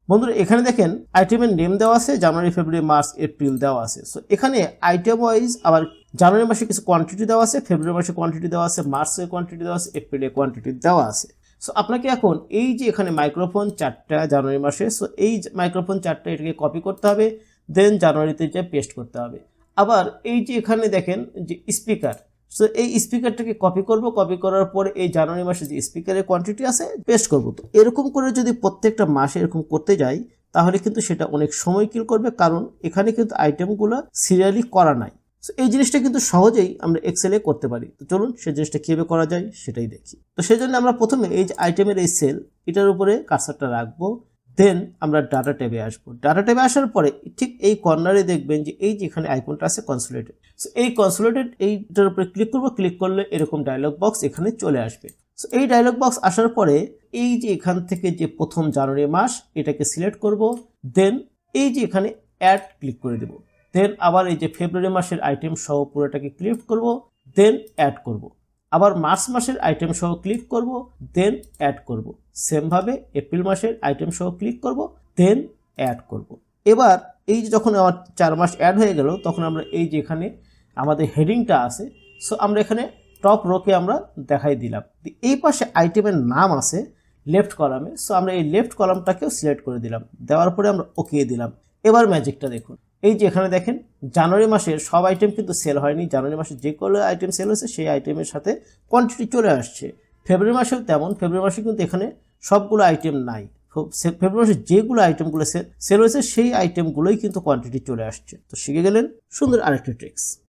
বন্ধুরা এখানে দেখেন আইটেমের নেম দেওয়া আছে, জানুয়ারি, ফেব্রুয়ারি, মার্চ, এপ্রিল দেওয়া আছে। সো এখানে আইটেম ওয়াইজ আবার জানুয়ারি মাসে কিছু কোয়ান্টিটি দেওয়া আছে, ফেব্রুয়ারি মাসে কোয়ান্টিটি দেওয়া আছে, মার্চের কোয়ান্টিটি দেওয়া আছে, এপ্রিলের কোয়ান্টিটি দেওয়া আছে। সো আপনাকে এখন এই যে এখানে মাইক্রোফোন 4টা জানুয়ারি মাসে, সো এই মাইক্রোফোন 4টা এটাকে কপি করতে হবে, দেন জানুয়ারিতে যে পেস্ট করতে হবে। আবার এই যে এখানে দেখেন যে স্পিকার, সো এই স্পিকারটাকে কপি করব, কপি করার পরে এই জানুয়ারি মাসে যে স্পিকারের কোয়ান্টিটি আছে পেস্ট করব। তো এরকম করে যদি প্রত্যেকটা মাসে এরকম করতে যাই তাহলে কিন্তু সেটা অনেক সময় কিল করবে, কারণ এখানে কিন্তু আইটেমগুলো সিরিয়ালি করা নাই। সো এই জিনিসটা কিন্তু সহজেই আমরা এক্সেলে করতে পারি। তো চলুন সেই জিনিসটা কিভাবে করা যায় সেটাই দেখি। তো সেই জন্য আমরা প্রথমে এই যে আইটেমের এই সেল এটার উপরে কার্সারটা রাখবো, দেন আমরা ডাটা ট্যাবে আসবো। ডাটা ট্যাবে আসার পরে ঠিক এই কর্নারে দেখবেন যে এই যে এখানে আইকনটা আছে কনসোলিডেটেড। সো এই কনসোলিডেটেড এইটার উপরে ক্লিক করব, ক্লিক করলে এরকম ডায়লগ বক্স এখানে চলে আসবে। সো এই ডায়লগ বক্স আসার পরে এই যে এখান থেকে যে প্রথম জানুয়ারি মাস এটাকে সিলেক্ট করব, দেন এই যে এখানে অ্যাড ক্লিক করে দেব, দেন আবার এই যে ফেব্রুয়ারি মাসের আইটেম সহ পুরোটাকে ক্লিক করব, দেন অ্যাড করব। আবার মার্চ মাসের আইটেম সহ ক্লিক করব, দেন অ্যাড করব। সেম ভাবে এপ্রিল মাসের আইটেম সহ ক্লিক করব, দেন অ্যাড করব। এবার এই যে যখন আমার 4 মাস অ্যাড হয়ে গেল তখন আমরা এই যে এখানে আমাদের হেডিংটা আছে, সো আমরা এখানে টপ রোকে আমরা দেখাই দিলাম। এই পাশে আইটেমের নাম আছে লেফট কলামে, সো আমরা এই লেফট কলামটাকেও সিলেক্ট করে দিলাম, দেওয়ার পরে আমরা ওকে দিলাম। এবার ম্যাজিকটা দেখুন, এই যে এখানে দেখেন জানুয়ারি মাসের সব আইটেম কিন্তু সেল হয়নি, জানুয়ারি মাসে যে কোনো আইটেম সেল হয়েছে সেই আইটেমের সাথে কোয়ান্টিটি চলে আসছে। ফেব্রুয়ারি মাসেও তেমন, ফেব্রুয়ারি মাসে কিন্তু এখানে সবগুলো আইটেম নাই, ফেব্রুয়ারি মাসে যেগুলো আইটেমগুলো সেল হয়েছে সেই আইটেমগুলোই কিন্তু কোয়ান্টিটি চলে আসছে। তো শিখে গেলেন সুন্দর আরেকটা ট্রিক্স।